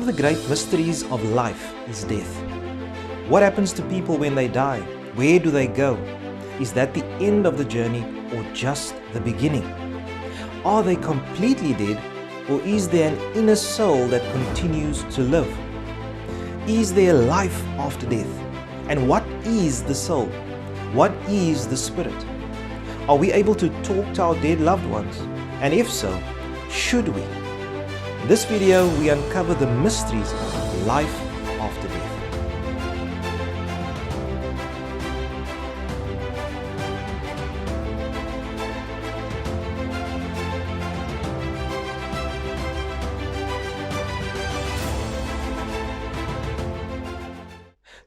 of the great mysteries of life is death. What happens to people when they die? Where do they go? Is that the end of the journey or just the beginning? Are they completely dead, or is there an inner soul that continues to live? Is there life after death? And what is the soul? What is the spirit? Are we able to talk to our dead loved ones? And if so, should we? In this video, we uncover the mysteries of life after death.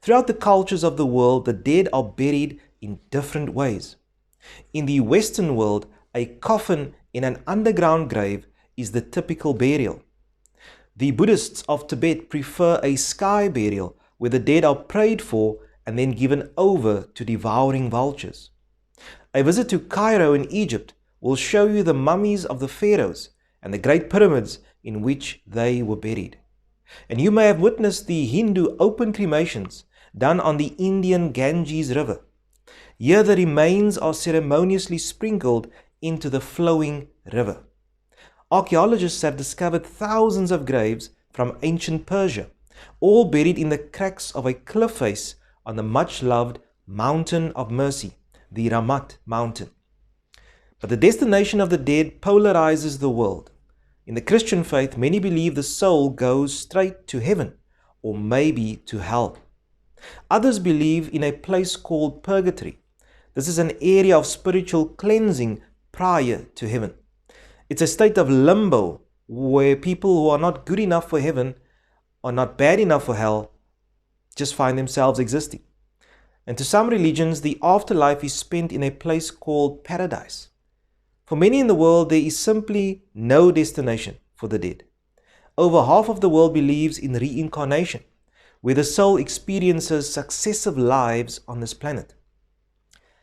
Throughout the cultures of the world, the dead are buried in different ways. In the Western world, a coffin in an underground grave is the typical burial. The Buddhists of Tibet prefer a sky burial where the dead are prayed for and then given over to devouring vultures. A visit to Cairo in Egypt will show you the mummies of the pharaohs and the great pyramids in which they were buried. And you may have witnessed the Hindu open cremations done on the Indian Ganges River. Here the remains are ceremoniously sprinkled into the flowing river. Archaeologists have discovered thousands of graves from ancient Persia, all buried in the cracks of a cliff face on the much-loved Mountain of Mercy, the Ramat mountain. But the destination of the dead polarizes the world. In the Christian faith, many believe the soul goes straight to heaven, or maybe to hell. Others believe in a place called purgatory. This is an area of spiritual cleansing prior to heaven. It's a state of limbo where people who are not good enough for heaven or not bad enough for hell just find themselves existing. And to some religions, the afterlife is spent in a place called paradise. For many in the world, there is simply no destination for the dead. Over half of the world believes in reincarnation, where the soul experiences successive lives on this planet.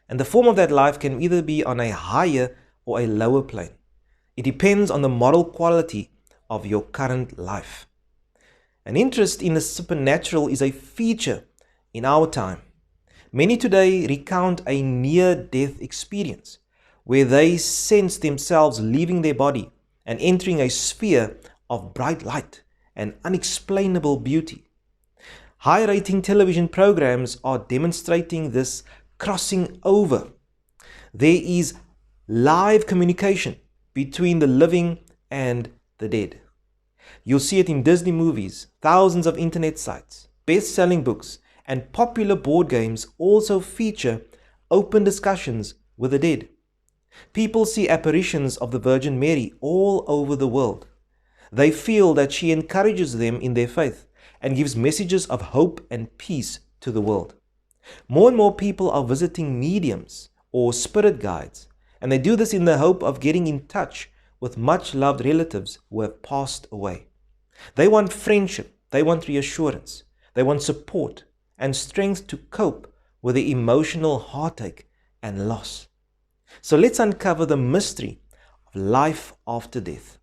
And the form of that life can either be on a higher or a lower plane. It depends on the moral quality of your current life. An interest in the supernatural is a feature in our time. Many today recount a near-death experience where they sense themselves leaving their body and entering a sphere of bright light and unexplainable beauty. High-rating television programs are demonstrating this crossing over. There is live communication between the living and the dead. You'll see it in Disney movies, thousands of internet sites, best-selling books, and popular board games also feature open discussions with the dead. People see apparitions of the Virgin Mary all over the world. They feel that she encourages them in their faith and gives messages of hope and peace to the world. More and more people are visiting mediums or spirit guides, and they do this in the hope of getting in touch with much-loved relatives who have passed away. They want friendship, they want reassurance, they want support and strength to cope with the emotional heartache and loss. So let's uncover the mystery of life after death.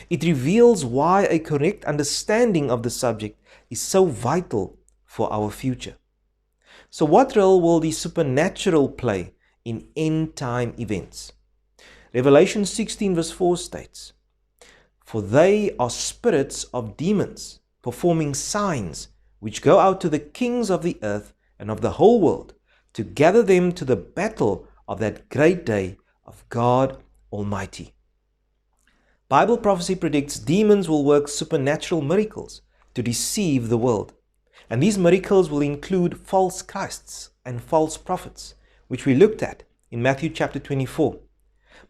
It reveals why a correct understanding of the subject is so vital for our future. So what role will the supernatural play in end-time events? Revelation 16 verse 4 states, "For they are spirits of demons, performing signs, which go out to the kings of the earth and of the whole world, to gather them to the battle of that great day of God Almighty." Bible prophecy predicts demons will work supernatural miracles to deceive the world. And these miracles will include false Christs and false prophets, which we looked at in Matthew chapter 24.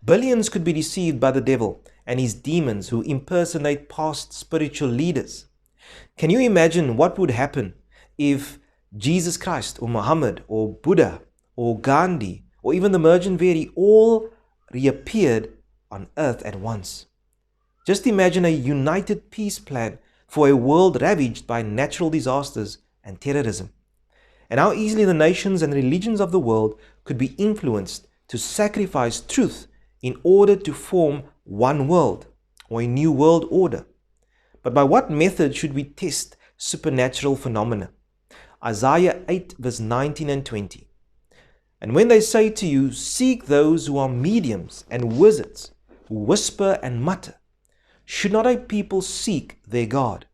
Billions could be deceived by the devil and his demons who impersonate past spiritual leaders. Can you imagine what would happen if Jesus Christ or Muhammad or Buddha or Gandhi or even the Virgin Mary all reappeared on earth at once? Just imagine a united peace plan for a world ravaged by natural disasters and terrorism. And how easily the nations and religions of the world could be influenced to sacrifice truth in order to form one world or a new world order. But by what method should we test supernatural phenomena? Isaiah 8 verse 19 and 20. And when they say to you, seek those who are mediums and wizards, who whisper and mutter, should not a people seek their God?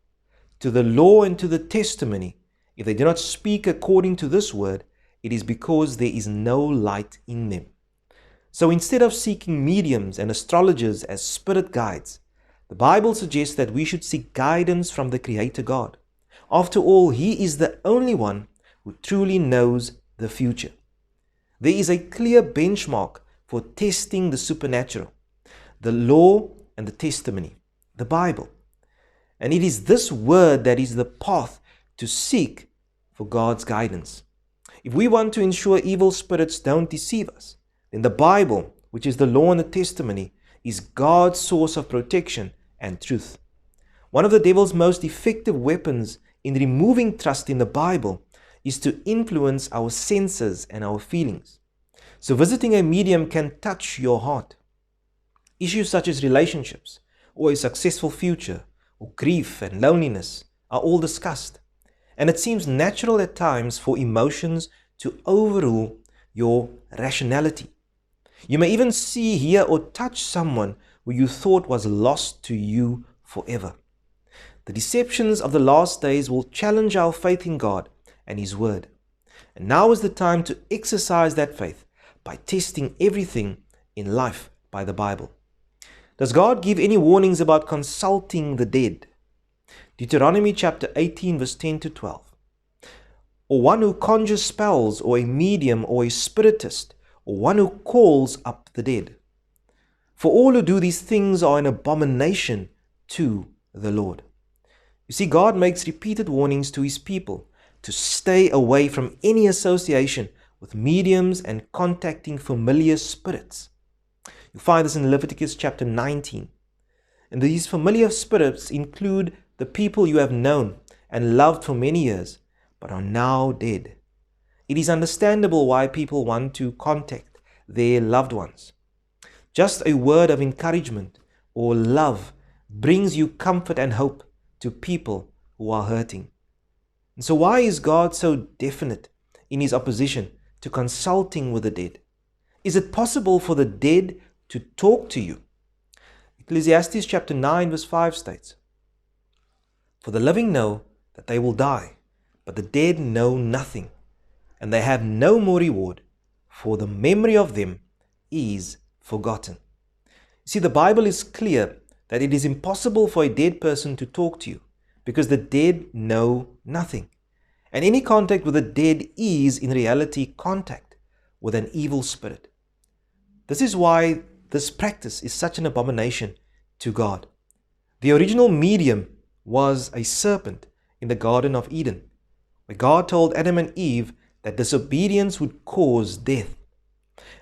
To the law and to the testimony, if they do not speak according to this word, it is because there is no light in them. So instead of seeking mediums and astrologers as spirit guides, the Bible suggests that we should seek guidance from the Creator God. After all, He is the only one who truly knows the future. There is a clear benchmark for testing the supernatural: the law and the testimony, the Bible. And it is this word that is the path to seek for God's guidance. If we want to ensure evil spirits don't deceive us, then the Bible, which is the law and the testimony, is God's source of protection and truth. One of the devil's most effective weapons in removing trust in the Bible is to influence our senses and our feelings. So visiting a medium can touch your heart. Issues such as relationships, or a successful future, or grief and loneliness are all discussed. And it seems natural at times for emotions to overrule your rationality. You may even see, hear, or touch someone who you thought was lost to you forever. The deceptions of the last days will challenge our faith in God and His Word. And now is the time to exercise that faith by testing everything in life by the Bible. Does God give any warnings about consulting the dead? Deuteronomy chapter 18 verse 10 to 12. Or one who conjures spells, or a medium, or a spiritist, or one who calls up the dead. For all who do these things are an abomination to the Lord. You see, God makes repeated warnings to His people to stay away from any association with mediums and contacting familiar spirits. You find this in Leviticus chapter 19. And these familiar spirits include the people you have known and loved for many years, but are now dead. It is understandable why people want to contact their loved ones. Just a word of encouragement or love brings you comfort and hope to people who are hurting. And so why is God so definite in His opposition to consulting with the dead? Is it possible for the dead to talk to you? Ecclesiastes chapter 9 verse 5 states, "For the living know that they will die, but the dead know nothing, and they have no more reward, for the memory of them is forgotten." See, the Bible is clear that it is impossible for a dead person to talk to you, because the dead know nothing. And any contact with the dead is, in reality, contact with an evil spirit. This is why this practice is such an abomination to God. The original medium was a serpent in the Garden of Eden, where God told Adam and Eve that disobedience would cause death.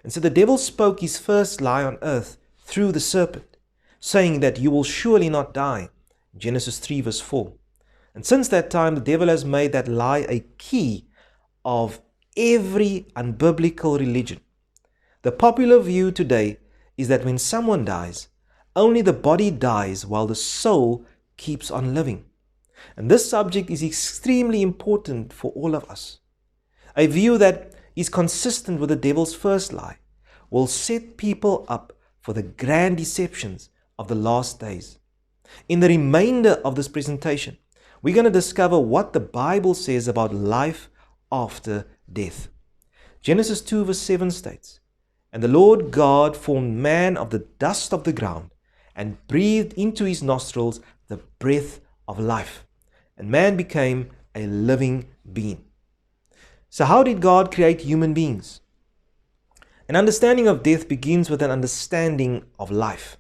And so the devil spoke his first lie on earth through the serpent, saying that you will surely not die, Genesis 3 verse 4. And since that time, the devil has made that lie a key of every unbiblical religion. The popular view today is that when someone dies, only the body dies while the soul keeps on living. And this subject is extremely important for all of us. A view that is consistent with the devil's first lie will set people up for the grand deceptions of the last days. In the remainder of this presentation, we're going to discover what the Bible says about life after death. Genesis 2 verse 7 states, "And the Lord God formed man of the dust of the ground, and breathed into his nostrils the breath of life. And man became a living being." So how did God create human beings? An understanding of death begins with an understanding of life.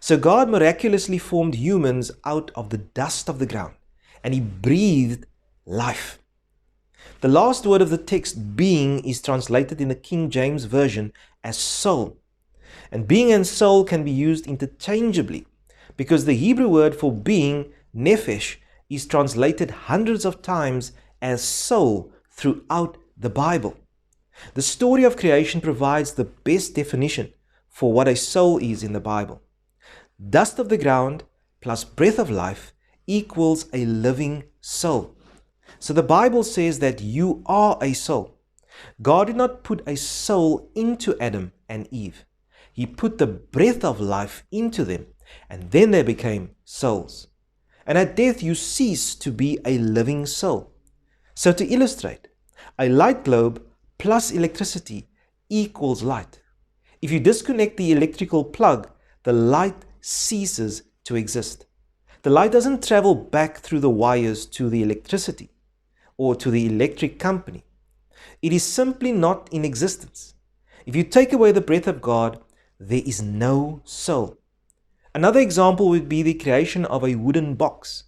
So God miraculously formed humans out of the dust of the ground, and He breathed life. The last word of the text, being, is translated in the King James Version as soul. And being and soul can be used interchangeably, because the Hebrew word for being, nephesh, is translated hundreds of times as soul throughout the Bible. The story of creation provides the best definition for what a soul is in the Bible. Dust of the ground plus breath of life equals a living soul. So the Bible says that you are a soul. God did not put a soul into Adam and Eve. He put the breath of life into them, and then they became souls. And at death you cease to be a living soul. So to illustrate, a light globe plus electricity equals light. If you disconnect the electrical plug, the light ceases to exist. The light doesn't travel back through the wires to the electricity or to the electric company. It is simply not in existence. If you take away the breath of God, there is no soul. Another example would be the creation of a wooden box.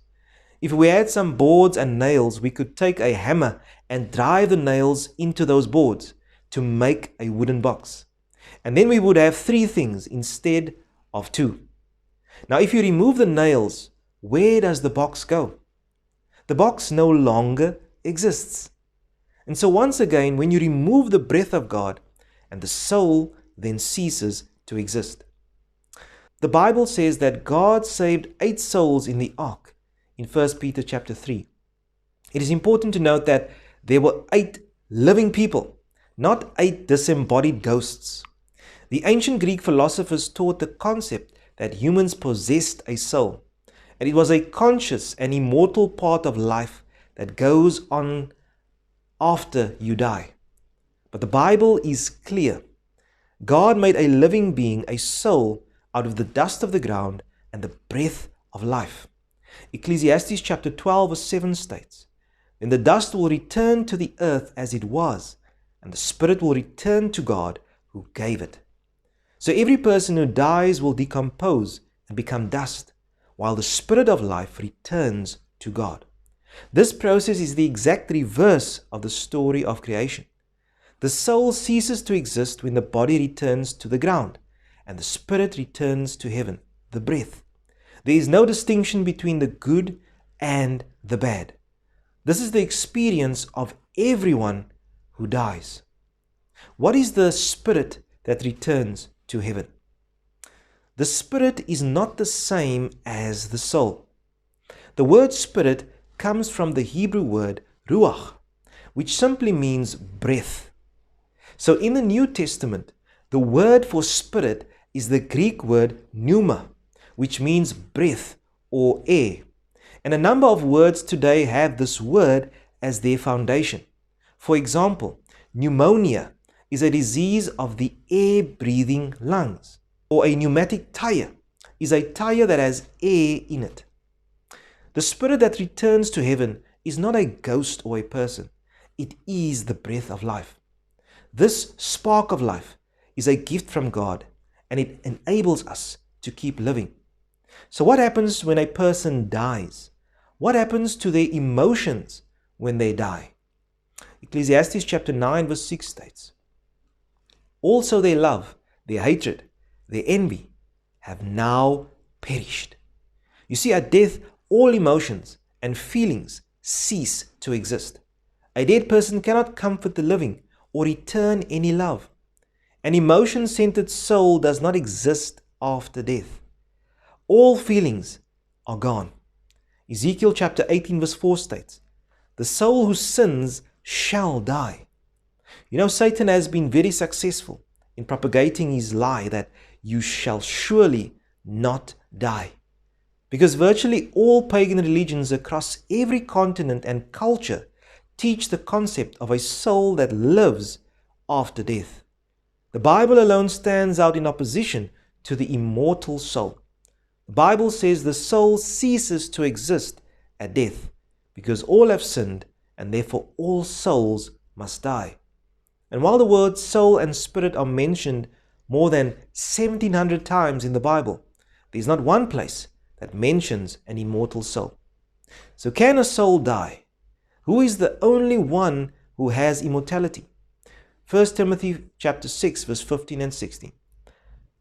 If we had some boards and nails, we could take a hammer and drive the nails into those boards to make a wooden box. And then we would have 3 things instead of 2. Now, if you remove the nails, where does the box go? The box no longer exists. And so once again, when you remove the breath of God, and the soul then ceases to exist. The Bible says that God saved 8 souls in the ark in 1 Peter chapter 3. It is important to note that there were 8 living people, not 8 disembodied ghosts. The ancient Greek philosophers taught the concept that humans possessed a soul, and it was a conscious and immortal part of life that goes on after you die. But the Bible is clear. God made a living being, a soul, out of the dust of the ground and the breath of life. Ecclesiastes chapter 12 verse 7 states, "Then the dust will return to the earth as it was, and the spirit will return to God who gave it." So every person who dies will decompose and become dust, while the spirit of life returns to God. This process is the exact reverse of the story of creation. The soul ceases to exist when the body returns to the ground, and the spirit returns to heaven, the breath. There is no distinction between the good and the bad. This is the experience of everyone who dies. What is the spirit that returns to heaven? The spirit is not the same as the soul. The word spirit comes from the Hebrew word ruach, which simply means breath. So in the New Testament, the word for spirit is the Greek word pneuma, which means breath or air. And a number of words today have this word as their foundation. For example, pneumonia is a disease of the air-breathing lungs, or a pneumatic tire is a tire that has air in it. The spirit that returns to heaven is not a ghost or a person. It is the breath of life. This spark of life is a gift from God, and it enables us to keep living. So what happens when a person dies? What happens to their emotions when they die? Ecclesiastes chapter 9 verse 6 states, "Also their love, their hatred, their envy have now perished." You see, at death, all emotions and feelings cease to exist. A dead person cannot comfort the living or return any love. An emotion-centered soul does not exist after death. All feelings are gone. Ezekiel chapter 18 verse 4 states, "The soul who sins shall die." You know, Satan has been very successful in propagating his lie that you shall surely not die. Because virtually all pagan religions across every continent and culture teach the concept of a soul that lives after death. The Bible alone stands out in opposition to the immortal soul. The Bible says the soul ceases to exist at death because all have sinned, and therefore all souls must die. And while the words soul and spirit are mentioned more than 1,700 times in the Bible, there is not one place that mentions an immortal soul. So can a soul die? Who is the only one who has immortality? 1 Timothy chapter 6 verse 15 and 16.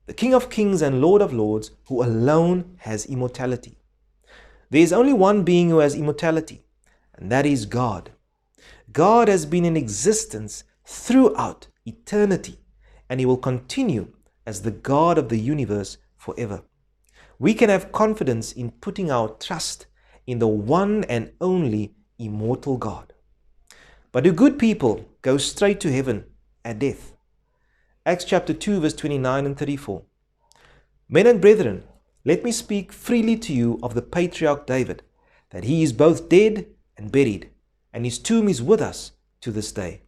"The King of Kings and Lord of Lords, who alone has immortality." There is only one being who has immortality, and that is God. God has been in existence throughout eternity, and He will continue as the God of the universe forever. We can have confidence in putting our trust in the one and only immortal God. But do good people go straight to heaven at death? Acts chapter 2 verse 29 and 34. Men and brethren, let me speak freely to you of the patriarch David, that he is both dead and buried, and his tomb is with us to this day.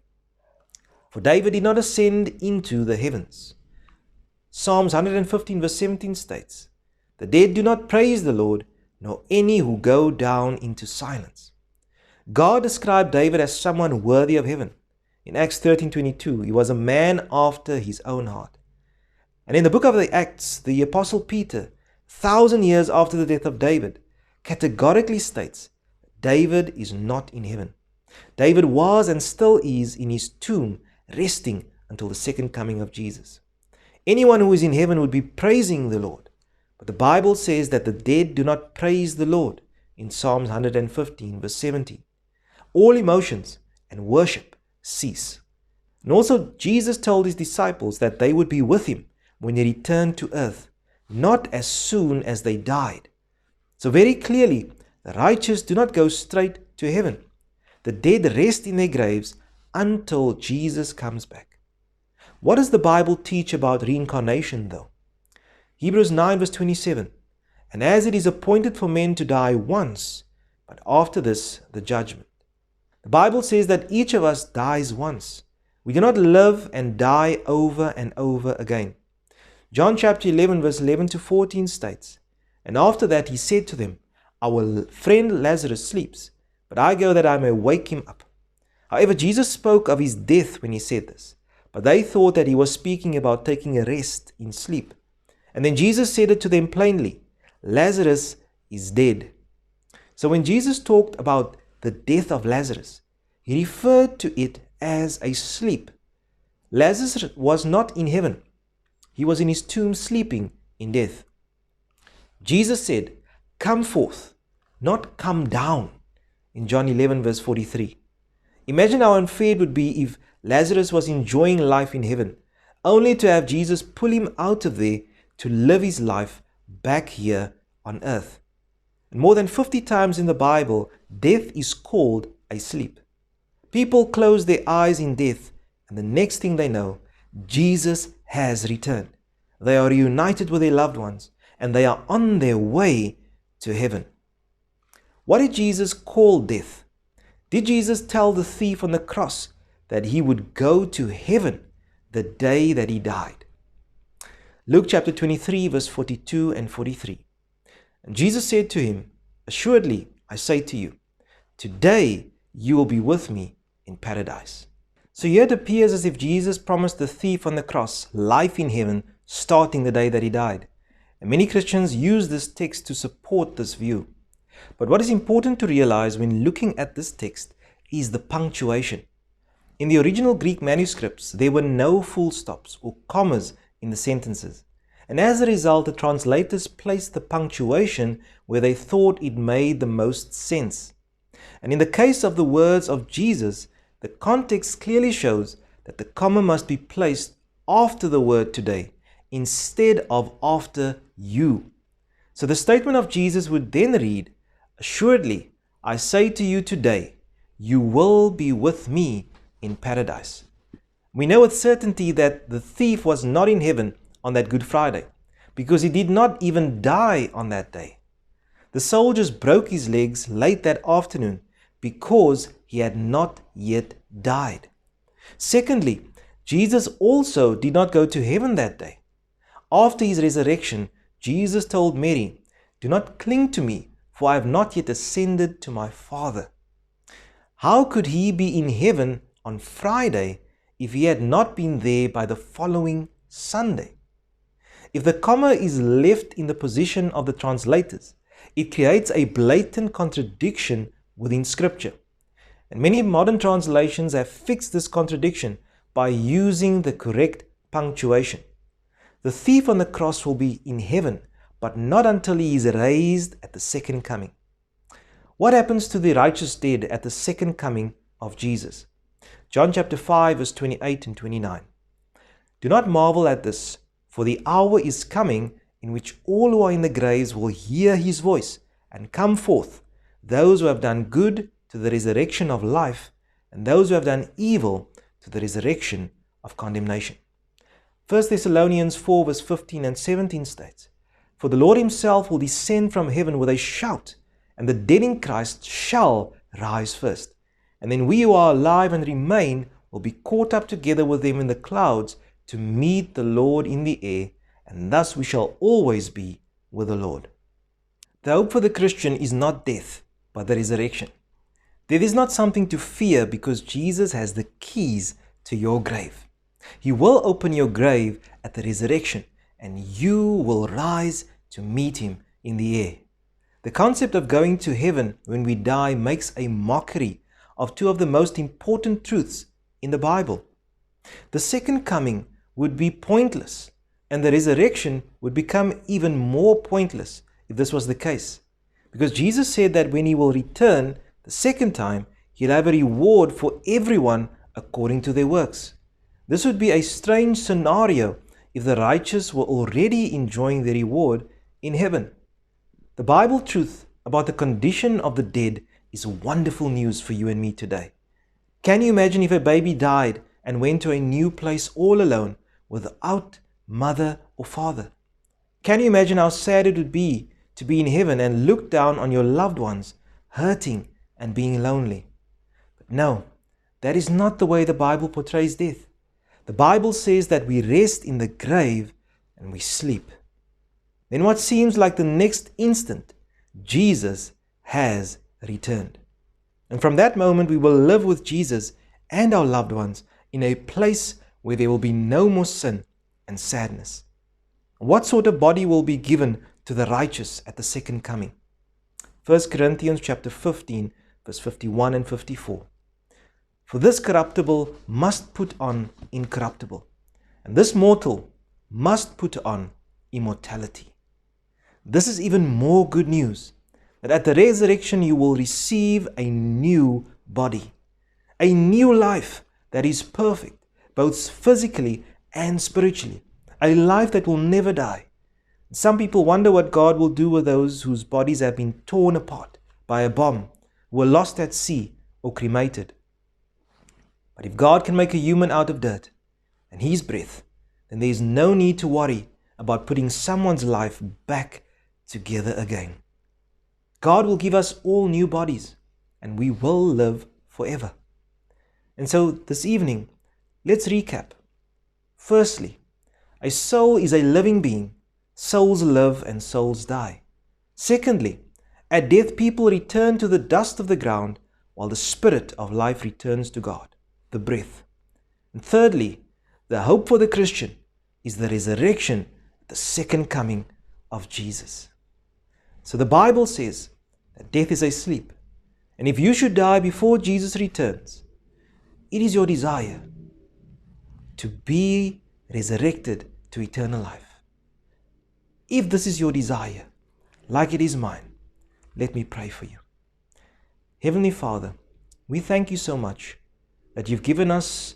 For David did not ascend into the heavens. Psalms 115 verse 17 states, the dead do not praise the Lord, nor any who go down into silence. God described David as someone worthy of heaven. In Acts 13:22, he was a man after his own heart. And in the book of the Acts, the Apostle Peter, 1,000 years after the death of David, categorically states, David is not in heaven. David was and still is in his tomb, resting until the second coming of Jesus. Anyone who is in heaven would be praising the Lord. But the Bible says that the dead do not praise the Lord in Psalms 115 verse 17. All emotions and worship cease. And also Jesus told his disciples that they would be with him when he returned to earth, not as soon as they died. So very clearly, the righteous do not go straight to heaven. The dead rest in their graves until Jesus comes back. What does the Bible teach about reincarnation though? Hebrews 9 verse 27. And as it is appointed for men to die once, but after this the judgment. The Bible says that each of us dies once. We do not live and die over and over again. John chapter 11 verse 11 to 14 states, and after that he said to them, our friend Lazarus sleeps, but I go that I may wake him up. However, Jesus spoke of his death when he said this, but they thought that he was speaking about taking a rest in sleep. And then Jesus said it to them plainly, Lazarus is dead. So when Jesus talked about the death of Lazarus, he referred to it as a sleep. Lazarus was not in heaven. He was in his tomb sleeping in death. Jesus said, come forth, not come down, in John 11 verse 43. Imagine how unfair it would be if Lazarus was enjoying life in heaven, only to have Jesus pull him out of there to live his life back here on earth. And more than 50 times in the Bible, death is called a sleep. People close their eyes in death, and the next thing they know, Jesus has returned. They are reunited with their loved ones, and they are on their way to heaven. What did Jesus call death? Did Jesus tell the thief on the cross that he would go to heaven the day that he died? Luke chapter 23 verse 42 and 43. And Jesus said to him, assuredly, I say to you, today you will be with me in paradise. So here it appears as if Jesus promised the thief on the cross life in heaven starting the day that he died. And many Christians use this text to support this view. But what is important to realize when looking at this text is the punctuation. In the original Greek manuscripts, there were no full stops or commas in the sentences. And as a result, the translators placed the punctuation where they thought it made the most sense. And in the case of the words of Jesus, the context clearly shows that the comma must be placed after the word today instead of after you. So the statement of Jesus would then read, assuredly, I say to you today, you will be with me in paradise. We know with certainty that the thief was not in heaven on that Good Friday because he did not even die on that day. The soldiers broke his legs late that afternoon because he had not yet died. Secondly, Jesus also did not go to heaven that day. After his resurrection, Jesus told Mary, do not cling to me, for I have not yet ascended to my Father. How could he be in heaven on Friday if he had not been there by the following Sunday? If the comma is left in the position of the translators, it creates a blatant contradiction within Scripture. And many modern translations have fixed this contradiction by using the correct punctuation. The thief on the cross will be in heaven, but not until he is raised at the second coming. What happens to the righteous dead at the second coming of Jesus? John chapter 5 verse 28 and 29. Do not marvel at this, for the hour is coming in which all who are in the graves will hear his voice and come forth. those who have done good to the resurrection of life, and those who have done evil to the resurrection of condemnation. 1 Thessalonians 4 verse 15 and 17 states, "For the Lord himself will descend from heaven with a shout, and the dead in Christ shall rise first. And then we who are alive and remain will be caught up together with them in the clouds to meet the Lord in the air, and thus we shall always be with the Lord." The hope for the Christian is not death, but the resurrection. Death is not something to fear because Jesus has the keys to your grave. He will open your grave at the resurrection, and you will rise to meet him in the air. The concept of going to heaven when we die makes a mockery of two of the most important truths in the Bible. The second coming would be pointless, and the resurrection would become even more pointless if this was the case. Because Jesus said that when he will return the second time, he'll have a reward for everyone according to their works. This would be a strange scenario if the righteous were already enjoying the reward in heaven. The Bible truth about the condition of the dead is wonderful news for you and me today. Can you imagine if a baby died and went to a new place all alone without mother or father? Can you imagine how sad it would be to be in heaven and look down on your loved ones, hurting and being lonely? But no, that is not the way the Bible portrays death. The Bible says that we rest in the grave and we sleep. Then what seems like the next instant, Jesus has returned. And from that moment we will live with Jesus and our loved ones in a place where there will be no more sin and sadness. What sort of body will be given to the righteous at the second coming? 1 Corinthians chapter 15 verse 51 and 54. "For this corruptible must put on incorruptible, and this mortal must put on immortality." This is even more good news, that at the resurrection you will receive a new body, a new life that is perfect, both physically and spiritually, a life that will never die. Some people wonder what God will do with those whose bodies have been torn apart by a bomb, who were lost at sea or cremated. But if God can make a human out of dirt and his breath, then there is no need to worry about putting someone's life back together again. God will give us all new bodies and we will live forever. And so this evening, let's recap. Firstly, a soul is a living being. Souls live and souls die. Secondly, at death people return to the dust of the ground while the spirit of life returns to God, the breath. And thirdly, the hope for the Christian is the resurrection, the second coming of Jesus. So the Bible says that death is a sleep. And if you should die before Jesus returns, it is your desire to be resurrected to eternal life. If this is your desire, like it is mine, let me pray for you. Heavenly Father, we thank you so much that you've given us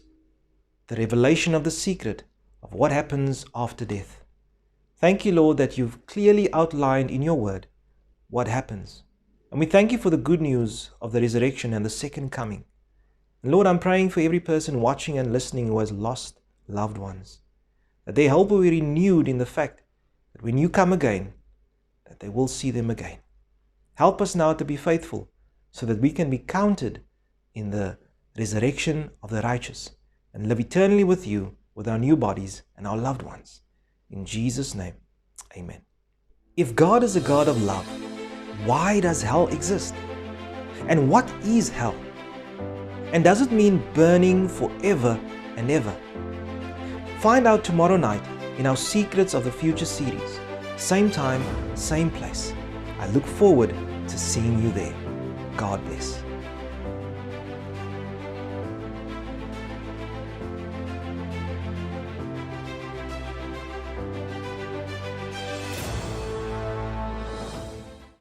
the revelation of the secret of what happens after death. Thank you, Lord, that you've clearly outlined in your word what happens. And we thank you for the good news of the resurrection and the second coming. And Lord, I'm praying for every person watching and listening who has lost loved ones, that their hope will be renewed in the fact that when you come again, that they will see them again. Help us now to be faithful so that we can be counted in the resurrection of the righteous and live eternally with you with our new bodies and our loved ones. In Jesus' name, amen. If God is a God of love, why does hell exist? And what is hell? And does it mean burning forever and ever? Find out tomorrow night in our Secrets of the Future series. Same time, same place. I look forward to seeing you there. God bless.